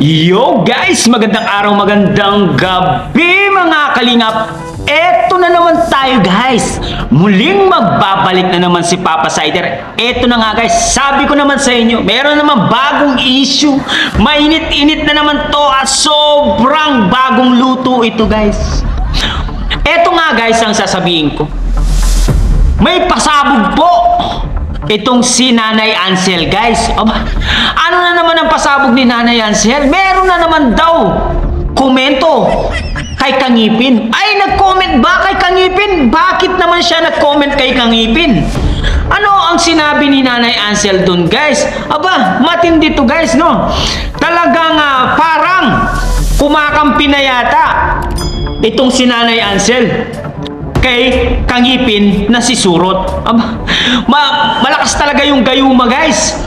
Yo guys! Magandang araw, magandang gabi mga kalingap! Eto na naman tayo guys! Muling magbabalik na naman si Papa Sider. Eto na nga guys, sabi ko naman sa inyo, meron naman bagong issue. Mainit-init na naman to at sobrang bagong luto ito guys. Eto nga guys ang sasabihin ko. May pasabog po! Itong si Nanay Ansel, guys. Aba, ano na naman ang pasabog ni Nanay Ansel? Meron na naman daw komento kay Kangipin. Ay, nag-comment ba kay Kangipin? Bakit naman siya nag-comment kay Kangipin? Ano ang sinabi ni Nanay Ansel dun, guys? Aba, matindi to, guys, no? Talagang parang kumakampi na yata itong si Nanay Ansel kay Kangipin na si Surot. Malakas talaga yung gayuma guys.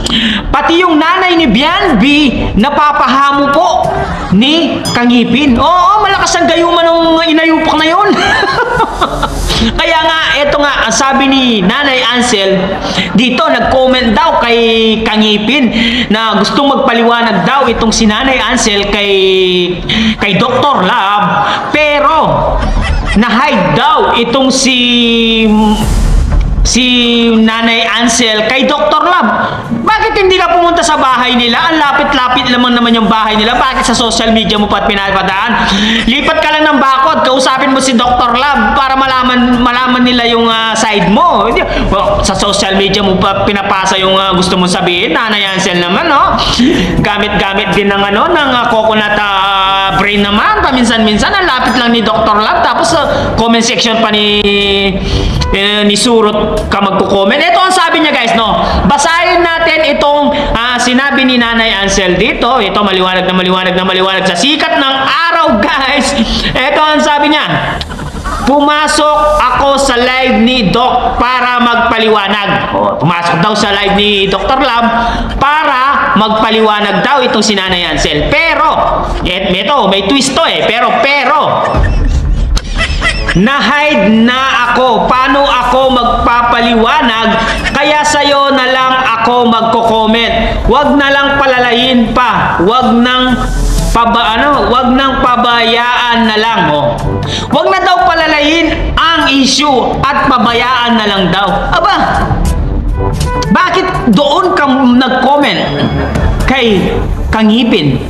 Pati yung nanay ni Bianbi napapahamo po ni Kangipin. Oo, malakas ang gayuma nung inayupak na yun. Kaya nga, eto nga, ang sabi ni Nanay Ansel, dito nag-comment daw kay Kangipin na gustong magpaliwanag daw itong si Nanay Ansel kay Dr. Love, pero na-hide daw itong si Nanay Ansel kay Dr. Love. Bakit hindi ka pumunta sa bahay nila? Ang lapit-lapit naman yung bahay nila. Bakit sa social media mo pa at pinapadaan? Lipat ka lang ng bakod, kausapin mo si Dr. Love para malaman nila yung side mo. Sa social media mo pa pinapasa yung gusto mong sabihin. Nanay Ansel naman, no? Gamit-gamit din ng coconut brain naman. Paminsan-minsan, ang lapit lang ni Dr. Love. Tapos comment section pa ni Surot ka magko-comment. Ito ang sabi niya guys, no? Basahin natin itong sinabi ni Nanay Ansel dito. Ito maliwanag sa sikat ng araw guys. Ito ang sabi niya. Pumasok ako sa live ni Doc para magpaliwanag. Pumasok daw sa live ni Dr. Love para magpaliwanag daw itong si Nanay Ansel. Pero, may twist to pero, na-hide na ako. Paano ako magpapaliwanag? Kaya sa'yo na lang ako magko-comment. Wag na lang palalayin pa. Wag nang pabayaan na lang. Wag na daw palalayin ang issue at pabayaan na lang daw. Aba, bakit doon ka nag-comment kay Kangipin?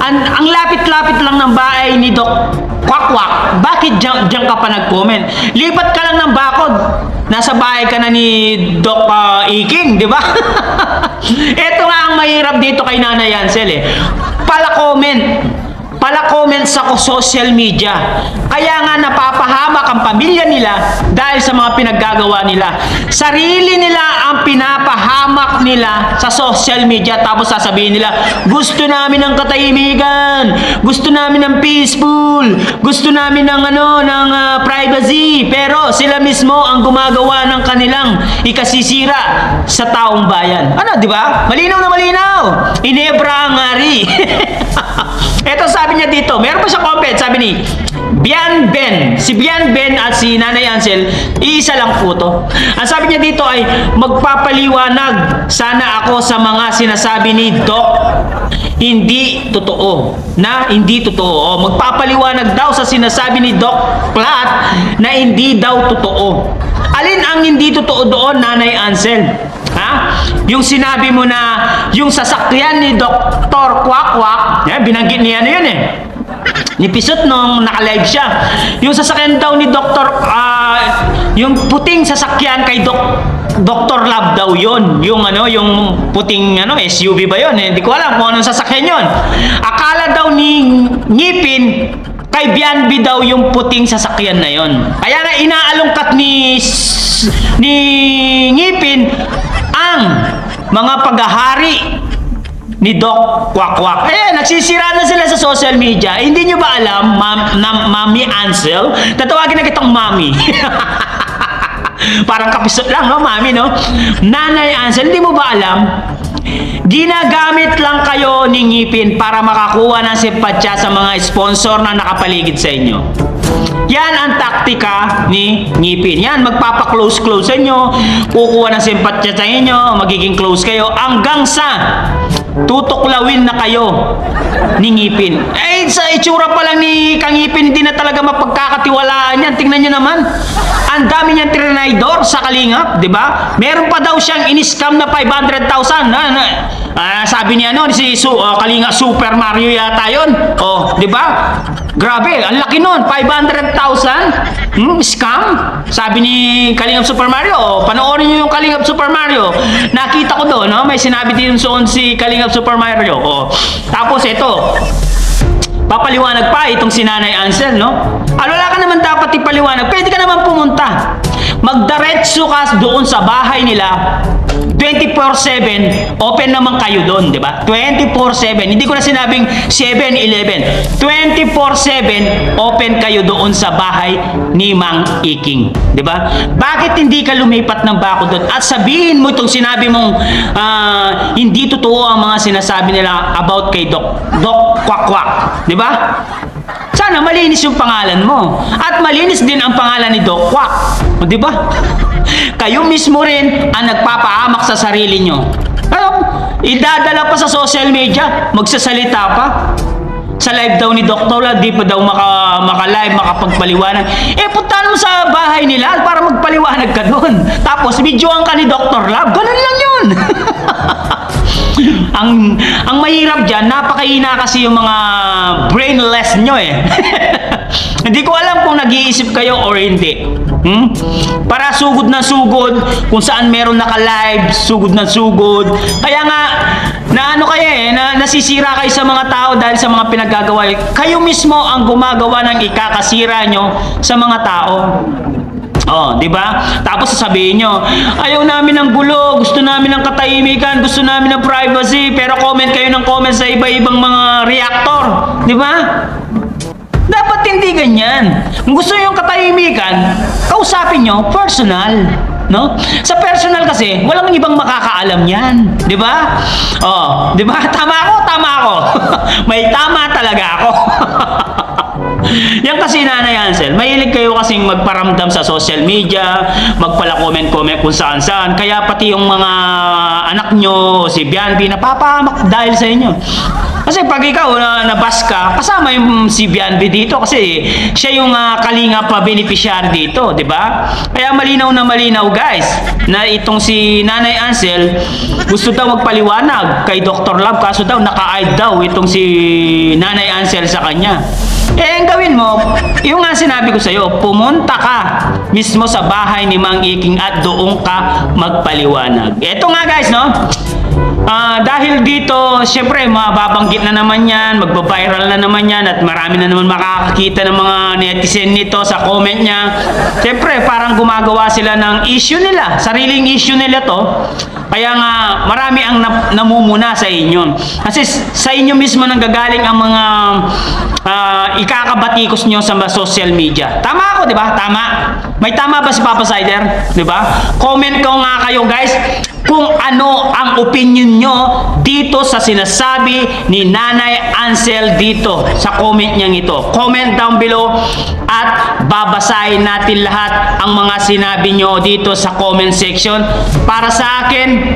Ang lapit-lapit lang ng bahay ni Doc Kwakwak. Bakit diyan ka pa nag-comment? Lipat ka lang ng bakod. Nasa bahay ka na ni Doc Iking, di ba? Ito nga ang mahirap dito kay Nanay Ansel Pala-comment sa social media. Kaya nga napapahamak ang pamilya nila dahil sa mga pinaggagawa nila. Sarili nila ang pinapahamak nila sa social media, tapos sasabihin nila, gusto namin ng katahimikan, gusto namin ng peaceful, gusto namin ng privacy, pero sila mismo ang gumagawa ng kanilang ikasisira sa taong bayan. Ano, di ba? Malinaw na malinaw. Inebra ang ari. Eto sabi niya dito, meron pa siya comment, sabi ni Bian Ben. Si Bian Ben at si Nanay Ansel, iisa lang po to. Ang sabi niya dito ay, magpapaliwanag sana ako sa mga sinasabi ni Doc. Hindi totoo. Magpapaliwanag daw sa sinasabi ni Doc Plat na hindi daw totoo. Alin ang hindi totoo doon, Nanay Ansel? Yung sinabi mo na yung sasakyan ni Dr. Kwakwak, binanggit niya yun ni Pisot nung naka-live siya. Yung sasakyan daw ni Dr. Yung puting sasakyan kay Dr. Love daw yun. Yung puting SUV ba yun? Hindi ko alam kung anong sasakyan yun. Akala daw ni Ngipin kay Bianbi daw yung puting sasakyan na yon. Kaya na inaalungkat ni Ngipin ang mga paghahari ni Doc Kwakwak. Nagsisira na sila sa social media. Hindi nyo ba alam, Mami Ansel? Tatawagin na kitang Mami. Parang kapisot lang, no, Mami, no? Nanay Ansel, hindi mo ba alam? Ginagamit lang kayo ni Ngipin para makakuha ng simpatsya sa mga sponsor na nakapaligid sa inyo. Yan ang taktika ni Ngipin. Yan, magpapa-close sa inyo, kukuha ng simpatsya sa inyo, magiging close kayo hanggang sa tutuklawin na kayo ni Ngipin. Eh, sa itsura pa lang ni Kangipin, hindi na talaga mapagkakatiwalaan yan. Tingnan nyo naman. Ang dami niyang trinaydor sa Kalingap, di ba? Meron pa daw siyang in-scam na 500,000. Sabi niya si Kalingap Super Mario yata yun. Oh, di ba? Grabe, ang laki nun. 500,000? Scam? Sabi ni Kalingap Super Mario. Oh, panoorin niyo yung Kalingap Super Mario. Nakita ko doon, no? May sinabi din soon si Kalingap Super Mario. Oh. Tapos ito, papaliwanag pa itong si Nanay Ansel, no? Wala ka naman dapat ipaliwanag. Pwede ka naman pumunta. Magdiretso ka doon sa bahay nila. 24/7, open naman kayo doon, di ba? 24/7. Hindi ko na sinabing 7-11. 24/7, open kayo doon sa bahay ni Mang Iking, di ba? Bakit hindi ka lumipat ng bako doon at sabihin mo itong sinabi mong hindi totoo ang mga sinasabi nila about kay Doc Kwak Kwak, di ba? Sana malinis yung pangalan mo. At malinis din ang pangalan ni Doc Kwak. O, di ba? Kayo mismo rin ang nagpapahamak sa sarili nyo. Ano? Idadala pa sa social media. Magsasalita pa. Sa live daw ni Dr. Love, di pa daw maka-live, makapagpaliwanag. Eh, puntahan mo sa bahay nila para magpaliwanag ka doon. Tapos, videoan ka ni Dr. Love. Ganun lang yun. ang mahirap dyan, napakahina kasi yung mga brainless nyo eh. Hindi ko alam kung nag-iisip kayo or hindi. Para sugod na sugod, kung saan meron naka-live, sugod na sugod. Kaya nga, nasisira kayo sa mga tao dahil sa mga pinagagawa. Kayo mismo ang gumagawa ng ikakasira nyo sa mga tao. Oh, di ba? Tapos sasabihin nyo, ayaw namin ng gulo, gusto namin ng katahimikan, gusto namin ng privacy, pero comment kayo ng comment sa iba-ibang mga reactor. Di ba? Dapat hindi ganyan. Kung gusto nyo yung katahimikan, kausapin nyo, personal. No? Sa personal kasi, walang ibang makakaalam yan. Di ba? Oh, di ba? Tama ako, tama ako. May tama talaga ako. Yan kasi Nanay Ansel, mahilig kayo kasing magparamdam sa social media, magpala-comment-comment kung saan-saan. Kaya pati yung mga anak nyo, si Bianbi, napapahamak dahil sa inyo. Kasi pag ikaw nabas ka, kasama yung si Bianbi dito kasi siya yung Kalingap beneficiary dito, di ba? Kaya malinaw na malinaw guys, na itong si Nanay Ansel gusto daw magpaliwanag kay Dr. Love, kaso daw naka-hide daw itong si Nanay Ansel sa kanya. Eh, ang gawin mo, yung nga sinabi ko sa'yo, pumunta ka mismo sa bahay ni Mang Iking at doon ka magpaliwanag. Eto nga guys, no? Dahil dito, syempre, mababanggit na naman yan, magbabiral na naman yan, at marami na naman makakakita ng mga netizen nito sa comment niya. Syempre, parang gumagawa sila ng issue nila, sariling issue nila to. Kaya nga, marami ang namumuna sa inyo. Kasi sa inyo mismo nanggagaling ang mga ikakabatikos nyo sa social media. Tama ako, di ba? Tama. May tama ba si Papa Sider? Di ba? Comment ko nga kayo guys kung ano ang opinion nyo dito sa sinasabi ni Nanay Ansel dito sa comment niyang ito. Comment down below at babasahin natin lahat ang mga sinabi nyo dito sa comment section. Para sa akin,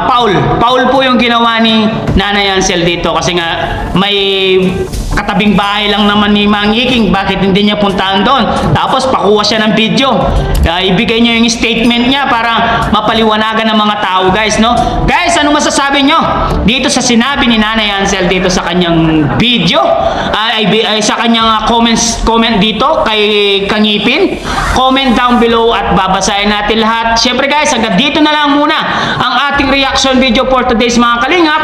Paul po yung ginawa ni Nanay Ansel dito kasi nga may katabing bahay lang naman ni Mang Iking, bakit hindi niya puntahan doon? Tapos pakuha siya ng video. Ibigay niyo yung statement niya para mapaliwanagan ng mga tao guys, no? Guys, ano masasabi niyo dito sa sinabi ni Nanay Ansel dito sa kanyang video? Sa kanyang comment dito kay Kangipin? Comment down below at babasahin natin lahat. Syempre guys, hanggang dito na lang muna ang ating reaction video for today's mga kalingap.